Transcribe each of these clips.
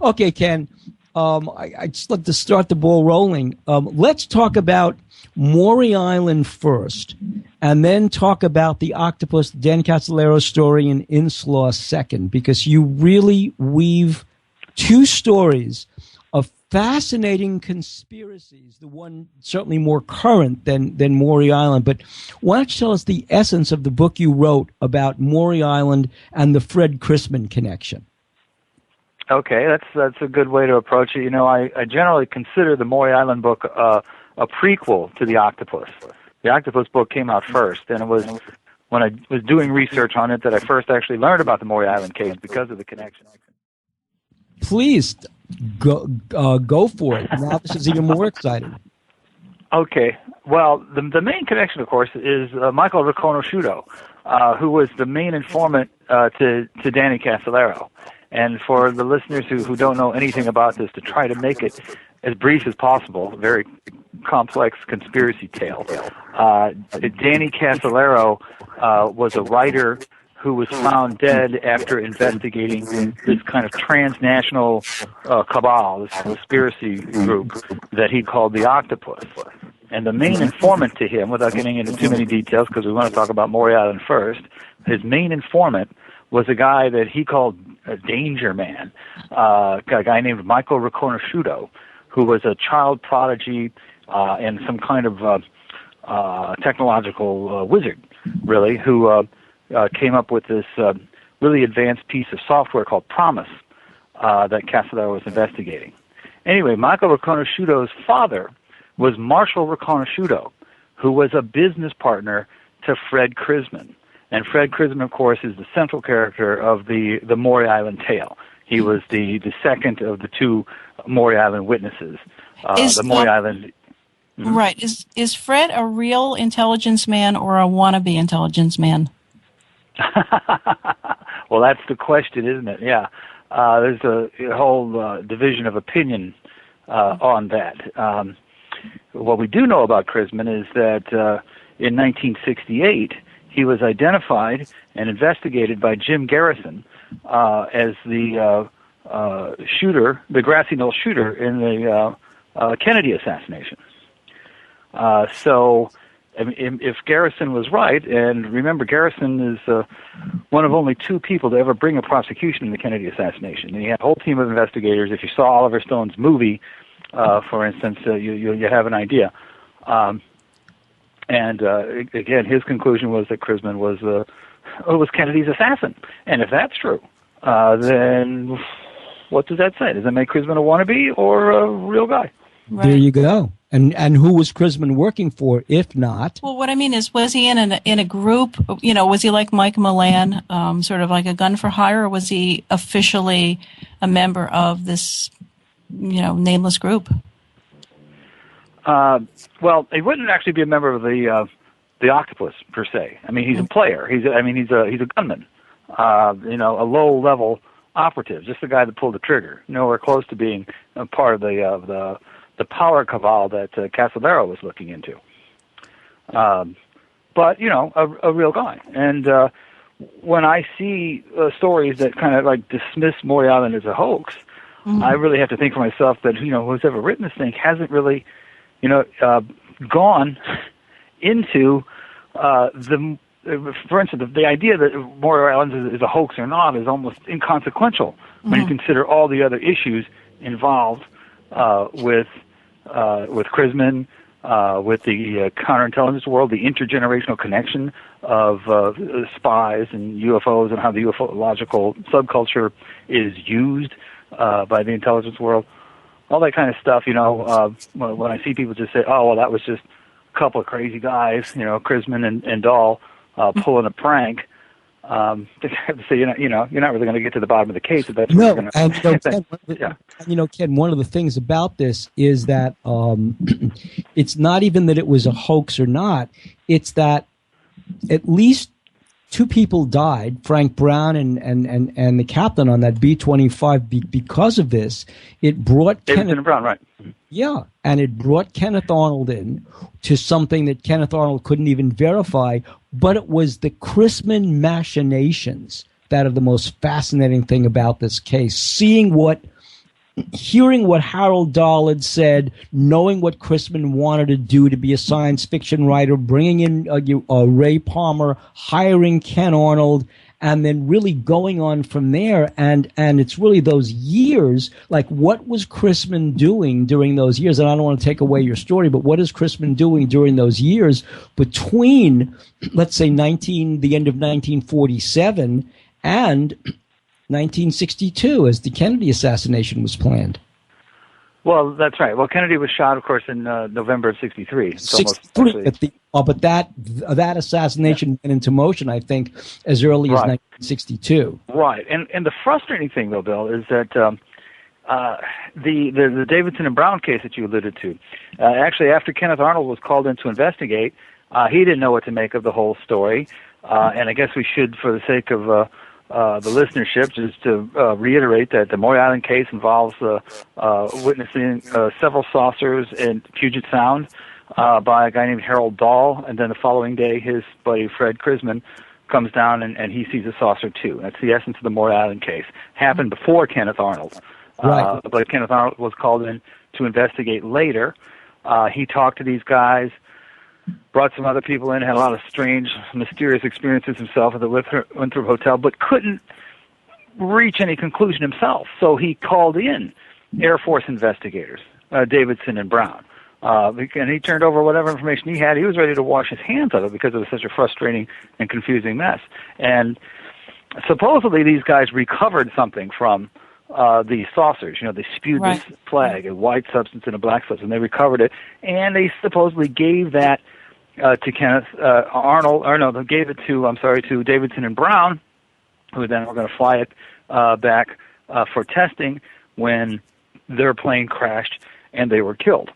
Okay, Ken, I'd just like to start the ball rolling. Let's talk about Maury Island first, and then talk about the Octopus, Dan Castellero story in Inslaw second, because you really weave two stories of fascinating conspiracies, the one certainly more current than Maury Island. But why don't you tell us the essence of the book you wrote about Maury Island and the Fred Chrisman connection? Okay, that's a good way to approach it. I generally consider the Maury Island book a prequel to the Octopus. The Octopus book came out first, and it was when I was doing research on it that I first actually learned about the Maury Island case because of the connection. Please go for it. Now this is even more exciting. Okay. Well, the main connection, of course, is Michael Riconosciuto, who was the main informant to Danny Castellero. And for the listeners who don't know anything about this, to try to make it as brief as possible, very complex conspiracy tale. Danny Castellero was a writer who was found dead after investigating this kind of transnational cabal, this conspiracy group that he called the Octopus. And the main informant to him, without getting into too many details because we want to talk about Maury Island first, his main informant was a guy that he called a Danger Man, a guy named Michael Riconosciuto, who was a child prodigy and some kind of technological wizard, really, who came up with this really advanced piece of software called Promise that Castellero was investigating. Anyway, Michael Riconosciuto's father was Marshall Riconosciuto, who was a business partner to Fred Chrisman. And Fred Chrisman, of course, is the central character of the Maury Island tale. He was the second of the two Maury Island witnesses. The Maury Island... Mm-hmm. Right. Is Fred a real intelligence man or a wannabe intelligence man? Well, that's the question, isn't it? Yeah. There's a whole division of opinion on that. What we do know about Chrisman is that in 1968, he was identified and investigated by Jim Garrison as the shooter, the Grassy Knoll shooter in the Kennedy assassination. So if Garrison was right, and remember, Garrison is one of only two people to ever bring a prosecution in the Kennedy assassination. And he had a whole team of investigators. If you saw Oliver Stone's movie, for instance, you have an idea. And again, his conclusion was that Chrisman was Kennedy's assassin. And if that's true, then what does that say? Does that make Chrisman a wannabe or a real guy? Right. There you go. And who was Chrisman working for, if not? Well, what I mean is, was he in a group? Was he like Mike Milan, sort of like a gun for hire, or was he officially a member of this, nameless group? Well, he wouldn't actually be a member of the Octopus per se. I mean, he's a player. He's a gunman. A low level operative, just the guy that pulled the trigger. Nowhere close to being a part of the power cabal that Castellero was looking into. But a real guy. And when I see stories that kind of like dismiss Maury Island as a hoax, mm-hmm. I really have to think for myself that who's ever written this thing hasn't really gone into for instance, the idea that Maury Island is a hoax or not is almost inconsequential mm-hmm. when you consider all the other issues involved with Chrisman, with the counterintelligence world, the intergenerational connection of spies and UFOs, and how the ufological subculture is used by the intelligence world. All that kind of stuff, when I see people just say, oh, well, that was just a couple of crazy guys, Chrisman and Dahl pulling a prank, I have to say, you're not really going to get to the bottom of the case if that's what you're going to... Ken, one of the things about this is that it's not even that it was a hoax or not. It's that at least two people died, Frank Brown and the captain on that B-25, because of this. It brought Davidson and Brown, right. Yeah, and it brought Kenneth Arnold in to something that Kenneth Arnold couldn't even verify, but it was the Chrisman machinations that are the most fascinating thing about this case. Seeing what hearing what Harold Dahl had said, knowing what Chrisman wanted to do to be a science fiction writer, bringing in Ray Palmer, hiring Ken Arnold, and then really going on from there. And it's really those years, like what was Chrisman doing during those years? And I don't want to take away your story, but what is Chrisman doing during those years between, let's say, the end of 1947 and 1962, as the Kennedy assassination was planned? Well, that's right. Well, Kennedy was shot, of course, in November of '63. 63, but that assassination went into motion, I think, as early as 1962. Right, and the frustrating thing, though, Bill, is that the Davidson and Brown case that you alluded to, actually, after Kenneth Arnold was called in to investigate, he didn't know what to make of the whole story, and I guess we should, for the sake of the listenership, just to reiterate that the Maury Island case involves witnessing several saucers in Puget Sound by a guy named Harold Dahl, and then the following day his buddy Fred Chrisman comes down and he sees a saucer too. That's the essence of the Maury Island case. Happened before Kenneth Arnold, right. But Kenneth Arnold was called in to investigate later. He talked to these guys, brought some other people in, had a lot of strange, mysterious experiences himself at the Winthrop Hotel, but couldn't reach any conclusion himself. So he called in Air Force investigators, Davidson and Brown. And he turned over whatever information he had. He was ready to wash his hands of it because it was such a frustrating and confusing mess. And supposedly these guys recovered something from the saucers. They spewed this flag, a white substance and a black substance, and they recovered it. And they supposedly gave that to Kenneth Arnold, or no, they gave it to Davidson and Brown, who then were going to fly it back for testing when their plane crashed and they were killed.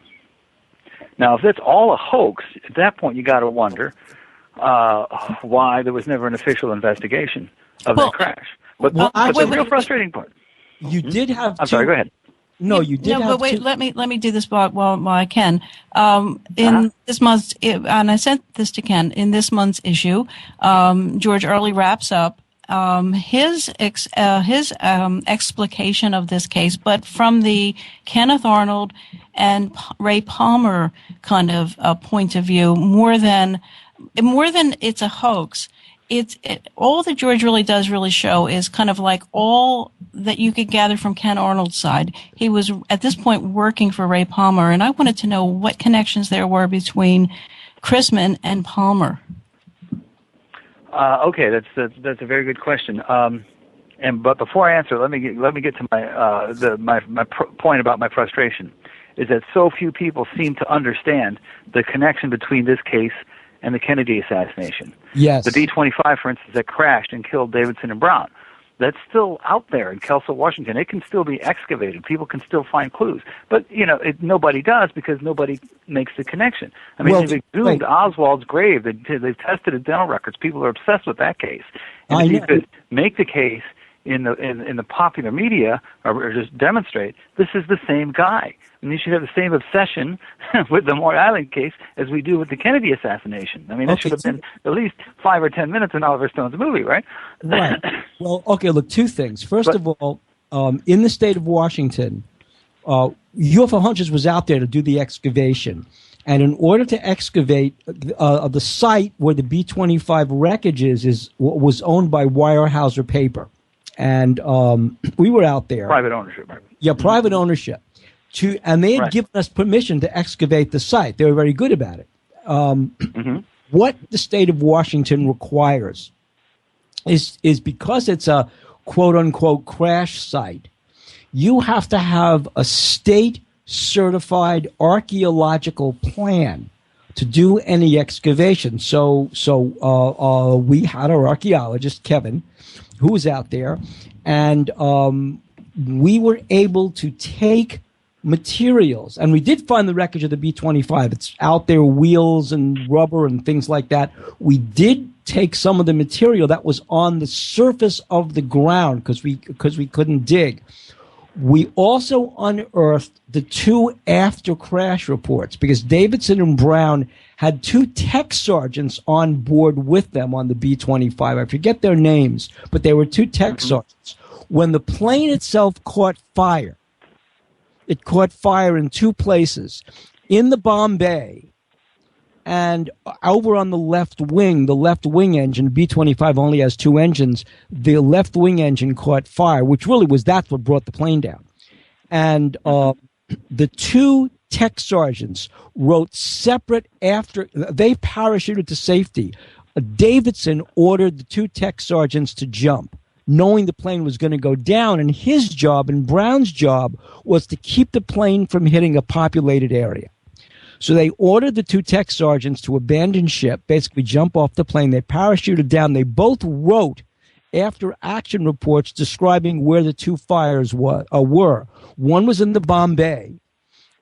Now, if that's all a hoax, at that point you got to wonder why there was never an official investigation of that crash. But the real frustrating part. You did have. I'm sorry. Go ahead. No, you did. No, but wait. Let me do this while I can. In this month's, and I sent this to Ken. In this month's issue, George Early wraps up his explication of this case, but from the Kenneth Arnold and Ray Palmer kind of point of view, more than it's a hoax. All that George really does show is kind of like all that you could gather from Ken Arnold's side. He was at this point working for Ray Palmer, and I wanted to know what connections there were between Chrisman and Palmer. Okay, that's a very good question. But before I answer, let me get to my point about my frustration. Is that so few people seem to understand the connection between this case and the Kennedy assassination. Yes. The B-25, for instance, that crashed and killed Davidson and Brown. That's still out there in Kelso, Washington. It can still be excavated. People can still find clues. But, nobody does because nobody makes the connection. I mean, they've exhumed Oswald's grave. They've tested his dental records. People are obsessed with that case. And if you could make the case in the popular media or just demonstrate, this is the same guy. And you should have the same obsession with the Maury Island case as we do with the Kennedy assassination. I mean, it should have been at least 5 or 10 minutes in Oliver Stone's movie, right? Right. Well, okay, look, two things. First of all, in the state of Washington, UFO Hunters was out there to do the excavation. And in order to excavate, the site where the B-25 wreckage was owned by Weyerhaeuser Paper. And we were out there. Private ownership. Right? Yeah, private ownership. And they had given us permission to excavate the site. They were very good about it. What the state of Washington requires is because it's a quote-unquote crash site, you have to have a state-certified archaeological plan to do any excavation. So we had our archaeologist, Kevin, who was out there, and we were able to take materials, and we did find the wreckage of the B-25. It's out there, wheels and rubber and things like that. We did take some of the material that was on the surface of the ground because we couldn't dig. We also unearthed the 2 after crash reports because Davidson and Brown had 2 tech sergeants on board with them on the B-25. I forget their names, but they were 2 tech sergeants. When the plane itself caught fire, it caught fire in two places. In the bomb bay, and over on the left wing engine, B-25 only has two engines. The left wing engine caught fire, which really that's what brought the plane down. And the two tech sergeants wrote separate after they parachuted to safety. Davidson ordered the two tech sergeants to jump, knowing the plane was going to go down, and his job and Brown's job was to keep the plane from hitting a populated area. So they ordered the two tech sergeants to abandon ship, basically jump off the plane. They parachuted down. They both wrote after action reports describing where the two fires were. One was in the bomb bay,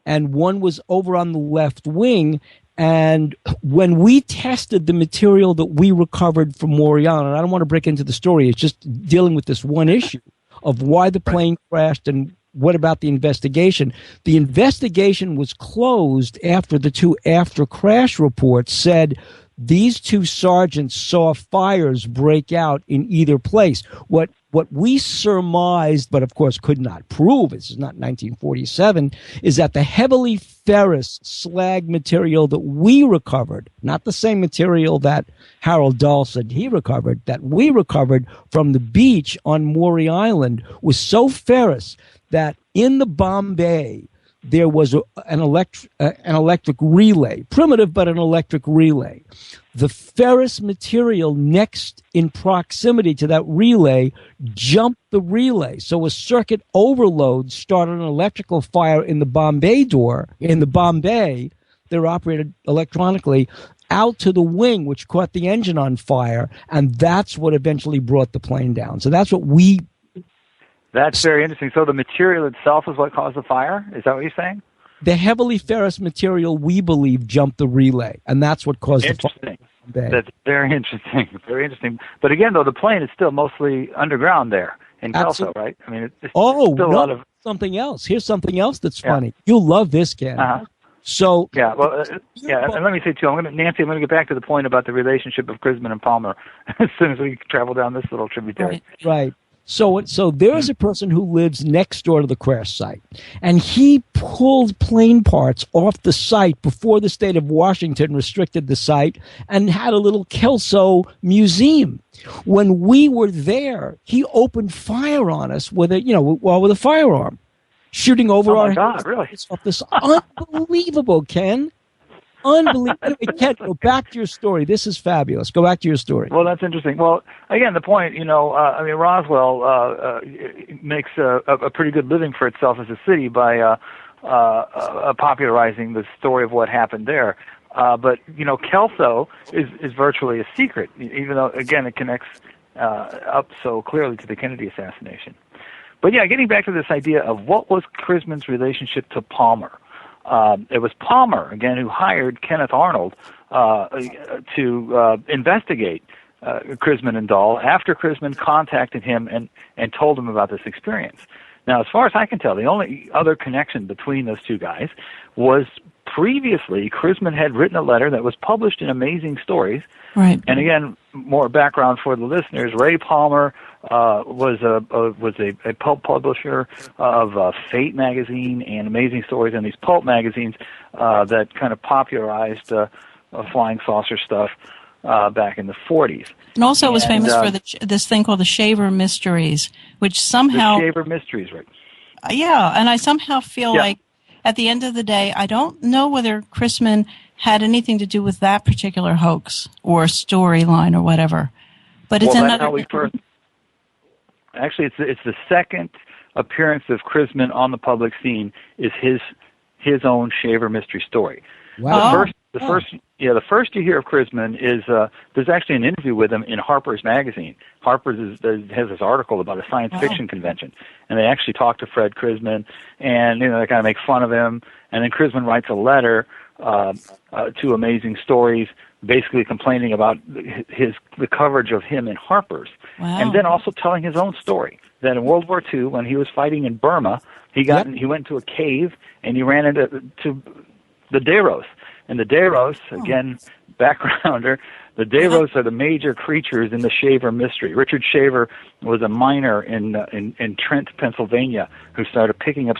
and one was over on the left wing. And when we tested the material that we recovered from Maury Island, and I don't want to break into the story, it's just dealing with this one issue of why the plane crashed and what about the investigation? The investigation was closed after the two after-crash reports said these two sergeants saw fires break out in either place. What we surmised, but of course could not prove, this is not 1947, is that the heavily ferrous slag material that we recovered, not the same material that Harold Dahl said he recovered, that we recovered from the beach on Maury Island, was so ferrous that in the bomb bay there was an electric relay, primitive but an electric relay. The ferrous material next in proximity to that relay jumped the relay. So a circuit overload started an electrical fire in the bomb bay door. In the bomb bay, they're operated electronically out to the wing, which caught the engine on fire, and that's what eventually brought the plane down. So that's what we... That's very interesting. So the material itself is what caused the fire? Is that what you're saying? The heavily ferrous material, we believe, jumped the relay, and that's what caused the fire. That's very interesting. Very interesting. But again, though, the plane is still mostly underground there in Kelso, right? I mean, it's still a lot of... something else. Here's something else that's funny. You'll love this, Ken. So and let me say too, Nancy, I'm going to get back to the point about the relationship of Crisman and Palmer as soon as we travel down this little tributary. Right. So there is a person who lives next door to the crash site, and he pulled plane parts off the site before the state of Washington restricted the site and had a little Kelso museum. When we were there, he opened fire on us with a firearm, shooting over our heads. Really? Off this unbelievable, Ken. Unbelievable. Anyway, Ken, go back to your story. This is fabulous. Go back to your story. Well, that's interesting. Well, again, the point, Roswell makes a pretty good living for itself as a city by popularizing the story of what happened there. But Kelso is virtually a secret, even though, again, it connects up so clearly to the Kennedy assassination. But yeah, getting back to this idea of what was Crisman's relationship to Palmer. It was Palmer, again, who hired Kenneth Arnold to investigate Crisman and Dahl after Crisman contacted him and told him about this experience. Now, as far as I can tell, the only other connection between those two guys was previously Crisman had written a letter that was published in Amazing Stories. Right. And again, more background for the listeners, Ray Palmer was a pulp publisher of Fate magazine and Amazing Stories and these pulp magazines that kind of popularized flying saucer stuff back in the 40s. And also was famous for this thing called the Shaver Mysteries, which somehow... The Shaver Mysteries, right. Yeah, and I somehow feel like at the end of the day, I don't know whether Crisman had anything to do with that particular hoax or storyline or whatever. But it's that's how we first... Actually, it's the second appearance of Crisman on the public scene is his own Shaver mystery story. Wow. The first you hear of Crisman is there's actually an interview with him in Harper's Magazine. Harper's has this article about a science fiction convention, and they actually talk to Fred Crisman, and they kind of make fun of him. And then Crisman writes a letter to Amazing Stories, basically complaining about the coverage of him in Harper's, and then also telling his own story that in World War II, when he was fighting in Burma, he went to a cave and he ran into the Deros. And the Deros, again, backgrounder, the Deros are the major creatures in the Shaver mystery. Richard Shaver was a miner in Trent, Pennsylvania, who started picking up